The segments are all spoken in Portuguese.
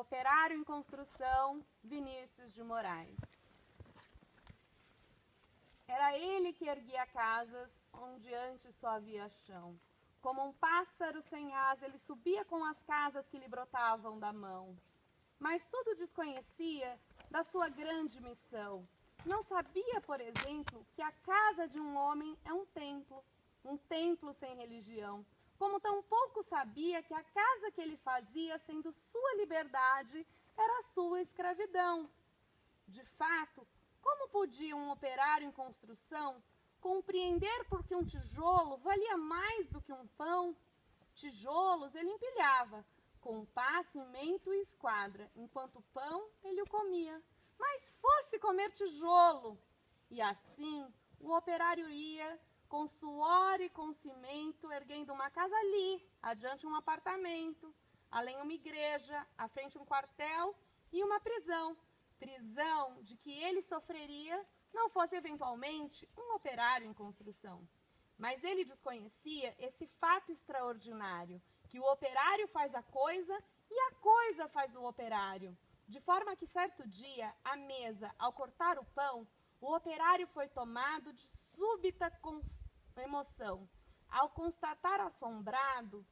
operário em construção Vinícius de Moraes. Era ele que erguia casas onde antes só havia chão. Como um pássaro sem asa, ele subia com as casas que lhe brotavam da mão. Mas tudo desconhecia da sua grande missão. Não sabia, por exemplo, que a casa de um homem é um templo sem religião. Como tampouco sabia que a casa que ele fazia, sendo sua liberdade, era sua escravidão. De fato, como podia um operário em construção compreender por que um tijolo valia mais do que um pão? Tijolos ele empilhava, com pá, cimento e esquadra, enquanto o pão ele o comia. Mas fosse comer tijolo! E assim o operário ia, com suor e com cimento, erguendo uma casa ali, adiante um apartamento, além uma igreja, à frente um quartel e uma prisão. Prisão de que ele sofreria, não fosse eventualmente um operário em construção. Mas ele desconhecia esse fato extraordinário, que o operário faz a coisa e a coisa faz o operário. De forma que certo dia, à mesa, ao cortar o pão, o operário foi tomado de súbita emoção, ao constatar assombrado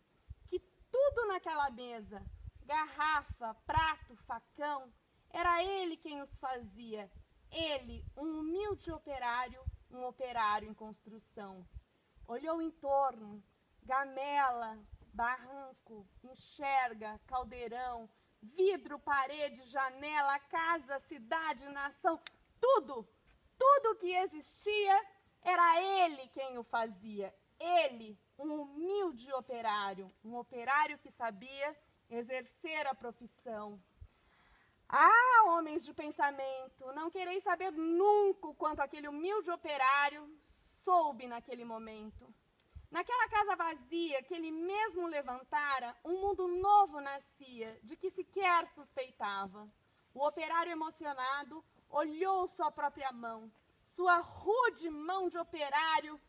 que tudo naquela mesa, garrafa, prato, facão, era ele quem os fazia. Ele, um humilde operário, um operário em construção. Olhou em torno, gamela, barranco, enxerga, caldeirão, vidro, parede, janela, casa, cidade, nação, tudo que existia, era ele quem o fazia. Ele, um humilde operário, um operário que sabia exercer a profissão. Ah, homens de pensamento, não quereis saber nunca o quanto aquele humilde operário soube naquele momento. Naquela casa vazia que ele mesmo levantara, um mundo novo nascia, de que sequer suspeitava. O operário emocionado olhou sua própria mão, sua rude mão de operário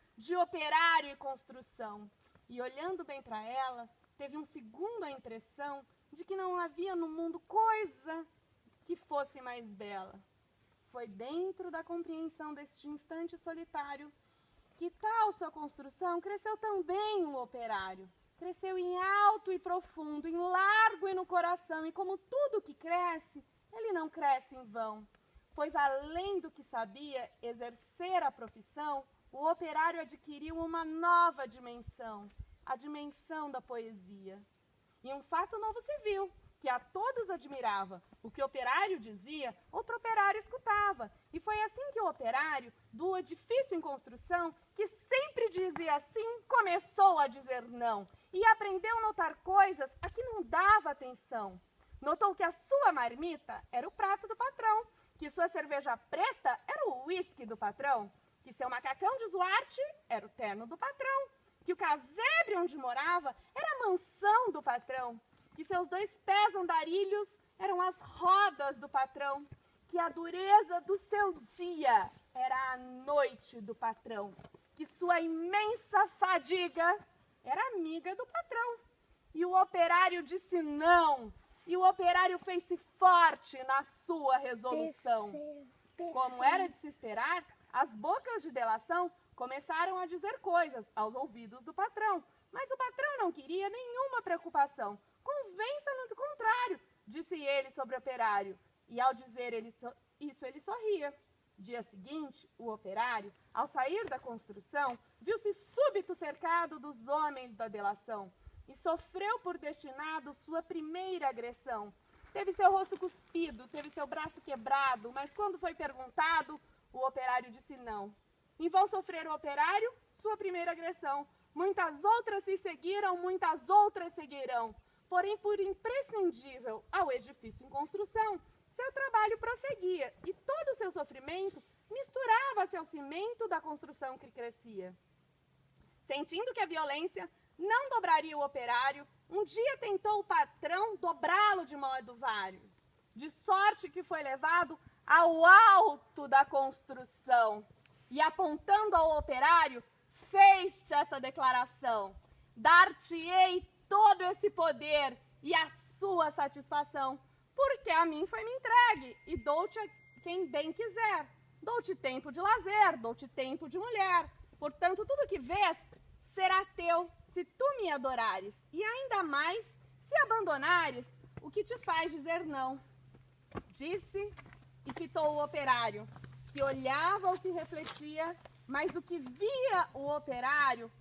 e construção. E olhando bem para ela, teve um segundo a impressão de que não havia no mundo coisa que fosse mais bela. Foi dentro da compreensão deste instante solitário que tal sua construção cresceu também o operário. Cresceu em alto e profundo, em largo e no coração, e como tudo que cresce, ele não cresce em vão. Pois além do que sabia exercer a profissão, o operário adquiriu uma nova dimensão, a dimensão da poesia. E um fato novo se viu, que a todos admirava. O que o operário dizia, outro operário escutava. E foi assim que o operário, do edifício em construção, que sempre dizia sim, começou a dizer não. E aprendeu a notar coisas a que não dava atenção. Notou que a sua marmita era o prato do patrão, que sua cerveja preta era o uísque do patrão, que seu macacão de Zuarte era o terno do patrão, que o casebre onde morava era a mansão do patrão, que seus 2 pés andarilhos eram as rodas do patrão, que a dureza do seu dia era a noite do patrão, que sua imensa fadiga era amiga do patrão. E o operário disse não, e o operário fez-se forte na sua resolução. Como era de se esperar, as bocas de delação começaram a dizer coisas aos ouvidos do patrão, mas o patrão não queria nenhuma preocupação. Convença-no do contrário, disse ele sobre o operário. E ao dizer isso, ele sorria. Dia seguinte, o operário, ao sair da construção, viu-se súbito cercado dos homens da delação e sofreu por destinado sua primeira agressão. Teve seu rosto cuspido, teve seu braço quebrado, mas quando foi perguntado, o operário disse não. Em vão sofrer o operário sua primeira agressão. Muitas outras se seguiram, muitas outras seguirão. Porém, por imprescindível ao edifício em construção, seu trabalho prosseguia e todo o seu sofrimento misturava-se ao cimento da construção que crescia. Sentindo que a violência não dobraria o operário, um dia tentou o patrão dobrá-lo de modo vário, de sorte que foi levado ao alto da construção e, apontando ao operário, fez essa declaração: dar-te-ei todo esse poder e a sua satisfação, porque a mim foi me entregue, e dou-te a quem bem quiser. Dou-te tempo de lazer, dou-te tempo de mulher. Portanto, tudo que vês será teu, se tu me adorares, e ainda mais se abandonares o que te faz dizer não. Disse e fitou o operário, que olhava o que refletia, mas o que via o operário,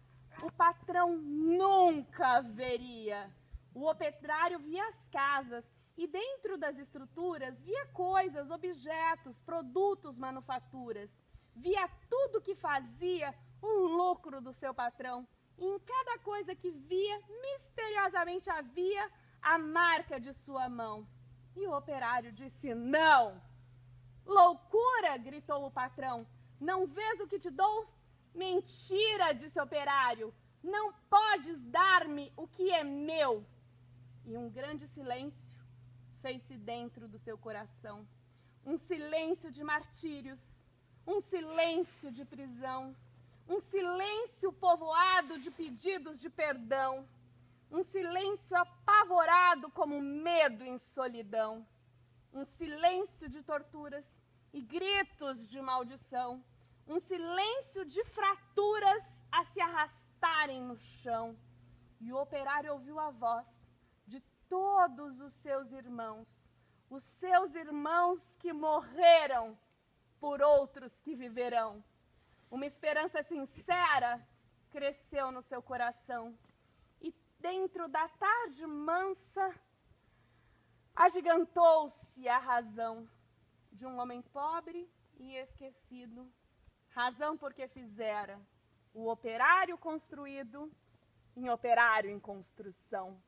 o patrão nunca veria. O operário via as casas e dentro das estruturas via coisas, objetos, produtos, manufaturas. Via tudo que fazia um lucro do seu patrão. E em cada coisa que via, misteriosamente havia a marca de sua mão. E o operário disse: não! Loucura! Gritou o patrão. Não vês o que te dou? Mentira! Disse o operário. Não podes dar-me o que é meu. E um grande silêncio fez-se dentro do seu coração. Um silêncio de martírios, um silêncio de prisão, um silêncio povoado de pedidos de perdão, um silêncio apavorado como medo em solidão, um silêncio de torturas e gritos de maldição, um silêncio de fraturas a se arrastarem no chão. E o operário ouviu a voz de todos os seus irmãos que morreram por outros que viverão. Uma esperança sincera cresceu no seu coração e dentro da tarde mansa agigantou-se a razão de um homem pobre e esquecido, razão porque fizera o operário construído em operário em construção.